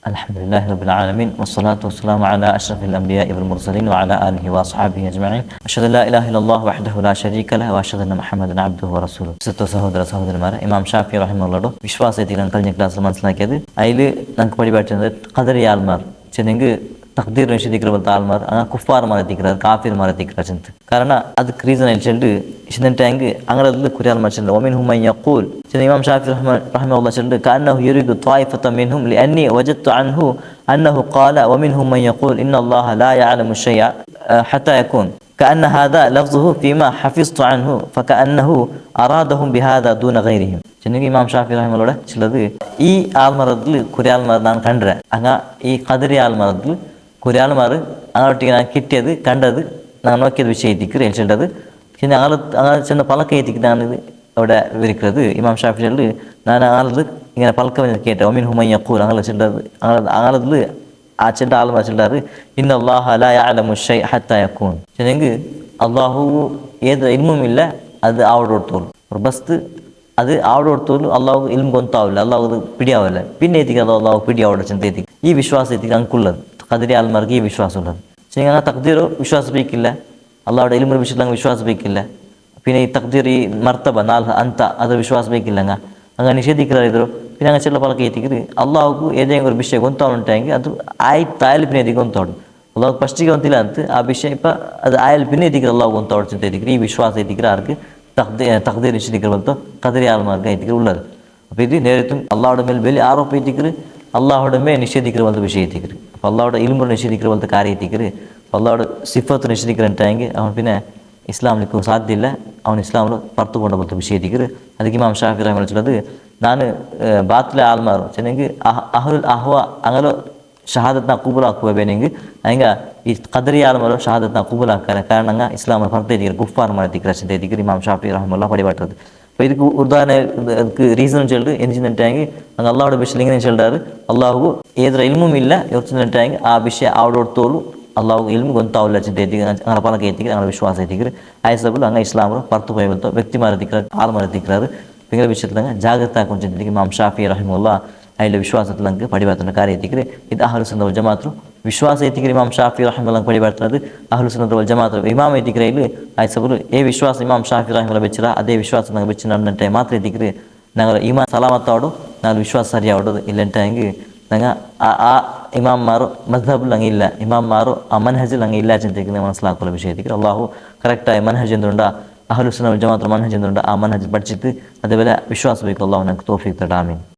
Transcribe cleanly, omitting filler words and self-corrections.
الحمد لله رب العالمين والصلاة والسلام على أشرف الأنبياء والمرسلين وعلى آله وأصحابه أجمعين أشهد أن لا إله إلا الله وحده لا شريك له وأشهد أن محمدا عبده ورسوله സഹോദരന്മാരെ ഇമാം ഷാഫി റഹിമഹുള്ളയുടെ വിശ്വാസത്തിൽ കഴിഞ്ഞ ക്ലാസ്സിൽ മനസ്സിലാക്കിയത് അതിൽ നമുക്ക് പഠിപ്പിച്ചത് ഖദരി ആൽമാർ ചെന്നെങ്കിൽ തഖ്ദീർ ನಿಷೇಧಿಸಿರುವಂಥ ಆಲ್ಮಾರ್ ಕುಫಾರ್ ಮಾರತಿಕ್கிறார் ಕಾಫಿರ್ ಮಾರತಿಕ್கிறார் ಅಂತ ಕಾರಣ ಅದಕ್ಕೆ ರೀಸನ್ ಹೇಳ್ಕೊಂಡು ಇಷ್ಟಂಗೆ ಅಂಗಡದಲ್ಲಿ ಕುರಿಯಾಲ್ ಮಾಡ್ಕೊಂಡು ಒಮಿನ್ ಹುಮ್ ಯಕೂಲ್ ಚೆನ್ನ ಇಮಾಮ್ ಶಾಫಿ ರಹಿಮಹುಲ್ಲಾ ಚೆಂಡು ಕಾನ್ನಹು ಯುರಿದು ತ್ವಾಯಿಫತ ಮಿನ್ಹುಮ್ ಲಿಅನ್ನಿ ವಜದ್ತು ಅನ್ಹು ಅನ್ನಹು قال ومنهم من يقول ان الله لا يعلم الشيء حتى يكون كأن هذا لفظه فيما حفظت عنه فكأنه أرادهم بهذا دون غيرهم ചെന്നെങ്കിൽ ഇമാം ഷാഫി റഹിമഹുല്ലയുടെ ചിലത് ഈ ആൽമറത്തിൽ കുരിയാൽമാർ ഞാൻ കണ്ടേ ഈ ഖദരി ആൽമറത്തിൽ കുരിയാൽമാർ അങ്ങോട്ടേക്ക് ഞാൻ കിട്ടിയത് കണ്ടത് ഞാൻ നോക്കിയത് വിഷയത്തിക്ക് ಹೇಳ್ಸಿണ്ടത് പിന്നെ അങ്ങനെ ചെന്ന പലക്ക എത്തിക്കുന്നതാണിത് അവിടെ വിവരിക്കുന്നത് ഇമാം ഷാഫി ചെല്ലു ഞാൻ ആളത് ഇങ്ങനെ പലക്ക കേട്ട ഒമിൻ ഹുമൻ യഖൂൽ അങ്ങനെ ചെല്ലത് ആളതിൽ ആ ചെണ്ട ആൽമാർ ചെല്ലാറ് ഇന്ന അല്ലാഹ ലാ യഅലമു ഷൈഅ ഹത്താ യകൂൻ ചെന്നെങ്കിൽ അല്ലാഹു ഏത് ഇൽമുമില്ല അത് അവിടെ ഓർത്തോളൂ ബസ്ത് അത് അവിടെ ഓർത്തോളൂ അള്ളാഹു ഇൽമു ಗೊತ್ತಾവിಲ್ಲ അള്ളാഹു പിടിയാവില്ല പിന്നെ എത്തിക്ക് അത് അള്ളാഹു പിടിയാവിടെ ചെന്ന് എത്തിക്ക് ഈ വിശ്വാസം എത്തിക്ക് അങ്ങുള്ളത് ഖദരി ആൽമാർക്ക് ഈ വിശ്വാസം ഉള്ളത് പക്ഷേ അങ്ങനെ തഖ്ദീറോ വിശ്വാസിപ്പിക്കില്ല അള്ളാഹുടെ ഇൽമുൽ വിഷയത്തിൽ അങ്ങ് വിശ്വാസിപ്പിക്കില്ല പിന്നെ ഈ തഖ്ദീർ ഈ മർത്തബ നാല് ಅಂತ ಅದು ವಿಶ್ವಾಸಬೇಕಿಲ್ಲ ಹಂಗೆ ನಿಷೇಧಿಕರಾಗಿದ್ರು പിന്നെ അങ്ങനെ ചില പലക്കെ എത്തിക്കുന്നത് ಅಲ್ಲಾಹು ಏದೇನು ഒരു ವಿಷಯ ಗೊತ್ತಾವುಂಟಾಗಿ ಅದು ಆಯ್ತು ಆಯಲ್ പിന്നെ ಎತ್ತಿಗೆ ಗೊತ್ತಾಡು ಅಲ್ಲಾಹು ಫಸ್ಟಿಗೆ ಗೊತ್ತಿಲ್ಲ ಅಂತ ಆ ವಿಷಯ ಇಪ್ಪ ಅದು ಆಯಲ್ പിന്നെ ಎತ್ತಿಗೆ ಅಲ್ಲಾಹು ಗೊತ್ತಾಡು ಅಂತ ಎತ್ತಿಕ್ರೆ ಈ ವಿಶ್ವಾಸ ಎತ್ತಿಕ್ರೆ ಆർക്ക് തഖ്ദീർ നിഷേധിക്കപ്പെടുമ്പോൾ ഖദരി ആൽമാർക്ക് എത്തിക്കൽ ഉള്ളത് അപ്പോൾ ഇത് നേരത്തും അള്ളാഹുടെ മേൽ വലിയ ആരോപം എത്തിക്കര് അള്ളാഹുടെ മേൽ നിഷേധിക്കപ്പെടുന്ന വിഷയം എത്തിക്കര് അപ്പോൾ അള്ളാഹുടെ ഇൽമു നിഷേധിക്കപ്പെടുന്ന കാര്യം എത്തിക്കര് അള്ളാഹുടെ സിഫത്ത് നിഷേധിക്കലുണ്ടായെങ്കിൽ അവൻ പിന്നെ ഇസ്ലാമിലേക്ക് സാധ്യമില്ല അവൻ ഇസ്ലാമിൽ പുറത്തു കൊണ്ടുപോലത്തെ വിഷയം എത്തിക്കര് ಅದಕ್ಕೆ ഇമാം ഷാഫി റഹിമഹുല്ലാ ചൊല്ലത് ನಾನು ಬಾತ್ಲ ಆಲ್ಮಾರು ಚೆನ್ನಂಗೆ ಅಹ್ಲುಲ್ ಅಹ್ವಾ അങ്ങനെ ഷഹാദത്ന കൂബലാക്കുവേനെങ്കിൽ ಹಂಗೆ ಈ ഖദരി ಆಲ್ಮಾರು ഷഹാദത്ನ കൂബലാക്കാರೆ കാരണം ಹಂಗೆ ಇಸ್ಲಾಮರ ಪರ್ತೆದಿಗೆ ಕುಫಾರ್ ಮಾರತಿಕ್ರ ಚಿಂತೆದಿಗೆ ಇಮಾಮ್ ಷಾಫಿ ರಹಿಮಹುಲ್ಲಾ ಪಡಿಬಾಟದು അപ്പോൾ ಇದಕ್ಕೆ ಉದಾಹರಣೆ ಅದಕ್ಕೆ ರೀಸನ್ ಚೆಲ್ಲು ಎಂಜಿನಂಟಾಗಿ ಹಂಗೆ ಅಲ್ಲಾಹുടെ ವಿಷಯ ഇങ്ങനെ ചെല്ലാറ് അല്ലാഹു ഏതൊരു ഇൽമും ഇല്ല യോർച്ചിനಂಟಾಗಿ ಆ ವಿಷಯ ಆವಡೋರ್ತೋಲು ಅಲ್ಲಾಹು ಇಲ್ಮು ಗೊತ್ತಾವಿಲ್ಲ ಚಿಂತೆದಿಗೆ അങ്ങനെ പലക്കെ എത്തിക്ക് അങ്ങനെ വിശ്വാസം എത്തിക്ക് ആയസബുൽ ಹಂಗೆ ಇಸ್ಲಾಮರ ಪರ್ತು ಹೋಯ್ಬಂತ ವ್ಯಕ್ತಿ ಮಾರತಿಕ್ರ ಆಲ್ ಮಾರತಿಕ್ರಾರು പിന്നീട് വിഷയത്തിൽ ജാഗ്രത ಕೊಂಚಿಂತಿಗೆ ಇಮಾಮ್ ಷಾಫಿ ರಹಿಮಹುಲ್ಲಾ അതിൻ്റെ വിശ്വാസത്തിൽ നമുക്ക് പടിപാത്തുന്ന കാര്യം എത്തിക്കര് ഇത് അഹ്ലു സുന്ന വൽ ജമാഅത്ത് വിശ്വാസം എത്തിക്കര് ഇമാം ഷാഫി റഹിമഹുല്ലാ പടിപാത്തുന്നത് അഹ്ലു സുന്ന വൽ ജമാഅത്ത് ഇമാം എത്തിക്കരയിൽ ആയിസബുൽ ഏ വിശ്വാസം ഇമാം ഷാഫി റഹിമഹുല്ലാ വെച്ചിರ ಅದೇ ವಿಶ್ವಾಸ ನಂಗೆ വെച്ച് നടന്നിട്ട് ಮಾತ್ರ ಎತ್ತಿಕರೆ ഞങ്ങൾ ഈമാൻ സലാമത്താവോಡು ഞങ്ങൾ ವಿಶ್ವಾಸ ಸರಿಯಾವೋದು ಇಲ್ಲಂಟಾಗಿ ഞങ്ങൾ ആ ഇമാംമാರು മദ്ഹബിൽ അങ്ങ് ഇല്ല ഇമാംമാರು ആ മൻഹജിൽ അങ്ങ് ഇല്ല ചിന്തിക്കുന്ന മനസ്സിലാക്കുന്ന വിഷയം എത്തിക്കര് അള്ളാഹു കറക്റ്റായ മൻഹജ് എന്തുകൊണ്ട് അഹ്ലു സുന്ന വൽ ജമാഅത്ത് മൻഹജ് എന്തുകൊണ്ട് ആ മൻഹജ് പഠിച്ചിട്ട് അതേപോലെ വിശ്വാസം വയ്ക്കും അള്ളാഹു ഞങ്ങൾക്ക് തൗഫീഖ് തരട്ടെ ആമീൻ.